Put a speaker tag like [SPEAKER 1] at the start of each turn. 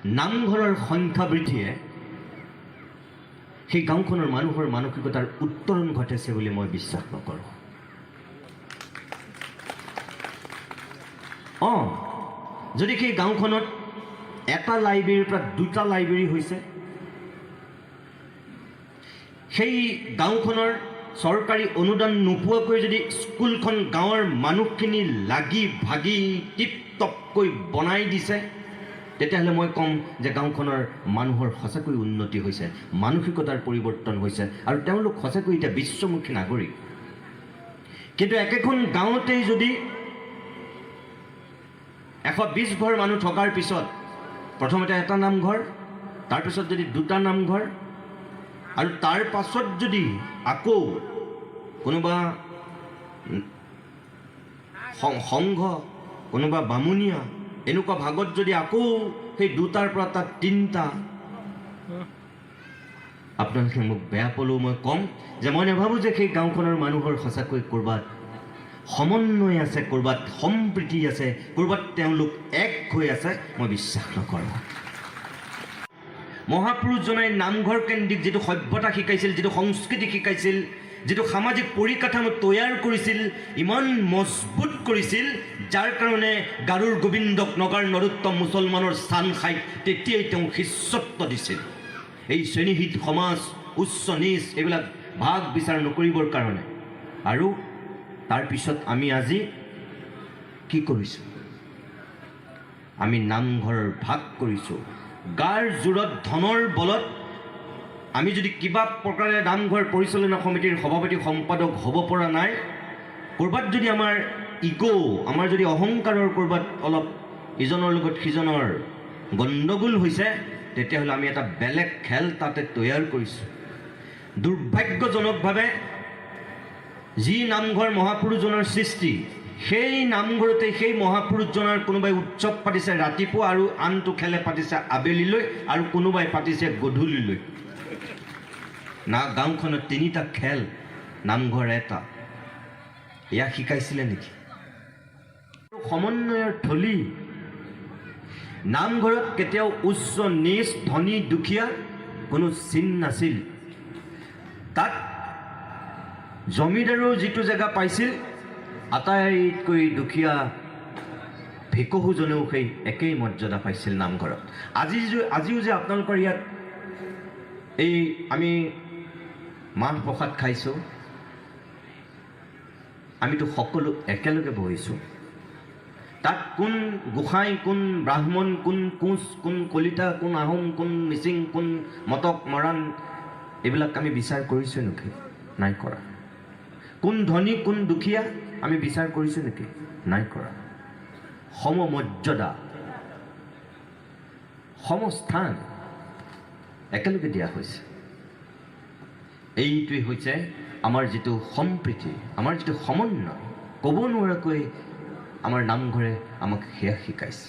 [SPEAKER 1] নামঘৰৰ সংখ্যা বৃদ্ধিয়ে সেই গাঁওখনৰ মানুহৰ মানসিকতাৰ উত্তৰণ ঘটাইছে বুলি মই বিশ্বাস নকৰোঁ। যদি সেই গাঁওখনত এটা লাইব্ৰেৰীৰ পৰা দুটা লাইব্ৰেৰী হৈছে, সেই গাঁওখনৰ চৰকাৰী অনুদান নোপোৱাকৈ যদি স্কুলখন গাঁৱৰ মানুহখিনি লাগি ভাগি টিপটপকৈ বনাই দিছে, তেতিয়াহ'লে মই ক'ম যে গাঁওখনৰ মানুহৰ সঁচাকৈ উন্নতি হৈছে, মানসিকতাৰ পৰিৱৰ্তন হৈছে আৰু তেওঁলোক সঁচাকৈ এতিয়া বিশ্বমুখী নাগৰিক। কিন্তু একেখন গাঁৱতেই যদি 120 ঘৰ মানুহ থকাৰ পিছত প্ৰথমতে এটা নামঘৰ, তাৰপিছত যদি দুটা নামঘৰ, আৰু তাৰ পাছত যদি আকৌ কোনোবা সংঘ, কোনোবা বামুণীয়া, এনেকুৱা ভাগত যদি আকৌ সেই দুটাৰ পৰা তাত তিনিটা, আপোনালোকে মোক বেয়া পালেও মই ক'ম যে মই নাভাবোঁ যে সেই গাঁওখনৰ মানুহৰ সঁচাকৈ ক'ৰবাত সমন্বয় আছে, ক'ৰবাত সম্প্ৰীতি আছে, ক'ৰবাত তেওঁলোক এক হৈ আছে, মই বিশ্বাস নকৰোঁ। মহাপুৰুষজনাই নামঘৰ কেন্দ্ৰিক যিটো সভ্যতা শিকাইছিল, যিটো সংস্কৃতি শিকাইছিল, যিটো সামাজিক পৰিকাঠামো তৈয়াৰ কৰিছিল, ইমান মজবুত কৰিছিল, যাৰ কাৰণে গাৰুৰ গোবিন্দক নগাৰ নৰোত্তম মুছলমানৰ স্থান খাই তেতিয়াই তেওঁ শিষ্যত্ব দিছিল। এই শ্ৰেণীহীন সমাজ, উচ্চ নিচ এইবিলাক ভাগ বিচাৰ নকৰিবৰ কাৰণে। আৰু তাৰপিছত আমি আজি কি কৰিছোঁ? আমি নামঘৰৰ ভাগ কৰিছোঁ। গাৰ জোৰত ধনৰ বলত আমি যদি কিবা প্ৰকাৰে নামঘৰ পৰিচালনা সমিতিৰ সভাপতি সম্পাদক হ'ব পৰা নাই, ক'ৰবাত যদি আমাৰ আমাৰ যদি অহংকাৰৰ ক'ৰবাত অলপ ইজনৰ লগত সিজনৰ গণ্ডগোল হৈছে, তেতিয়াহ'লে আমি এটা বেলেগ খেল তাতে তৈয়াৰ কৰিছোঁ। দুৰ্ভাগ্যজনকভাৱে যি নামঘৰ মহাপুৰুষজনৰ সৃষ্টি, সেই নামঘৰতে সেই মহাপুৰুষজনাৰ কোনোবাই উৎসৱ পাতিছে ৰাতিপুৱা আৰু আনটো খেলে পাতিছে আবেলিলৈ আৰু কোনোবাই পাতিছে গধূলিলৈ। গাঁওখনত তিনিটা খেল, নামঘৰ এটা। এয়া শিকাইছিলে নেকি? সমন্বয়ৰ থলী। নামঘৰত কেতিয়াও উচ্চ নিচ, ধনী দুখীয়া কোনো চিন নাছিল। তাত জমিদাৰৰ যিটো জেগা পাইছিল, আটাইতকৈ দুখীয়া ভিকহুজনেও সেই একেই মৰ্যাদা পাইছিল নামঘৰত। আজিও যে আপোনালোকৰ ইয়াত এই আমি মাহ প্ৰসাদ খাইছোঁ, আমিতো সকলো একেলগে বহিছোঁ। তাত কোন গোসাঁই, কোন ব্ৰাহ্মণ, কোন কোঁচ, কোন কলিতা, কোন আহোম, কোন মিচিং, কোন মটক মৰাণ, এইবিলাক আমি বিচাৰ কৰিছোঁ নেকি? নাই কৰা। কোন ধনী, কোন দুখীয়া আমি বিচাৰ কৰিছোঁ নেকি? নাই কৰা। সমমৰ্যাদা, সমস্থান একেলগে দিয়া হৈছে। এইটোৱেই হৈছে আমাৰ যিটো সম্প্ৰীতি, আমাৰ যিটো সমন্বয়। ক'ব নোৱাৰাকৈ আমাৰ নামঘৰে আমাক সেয়া শিকাইছে।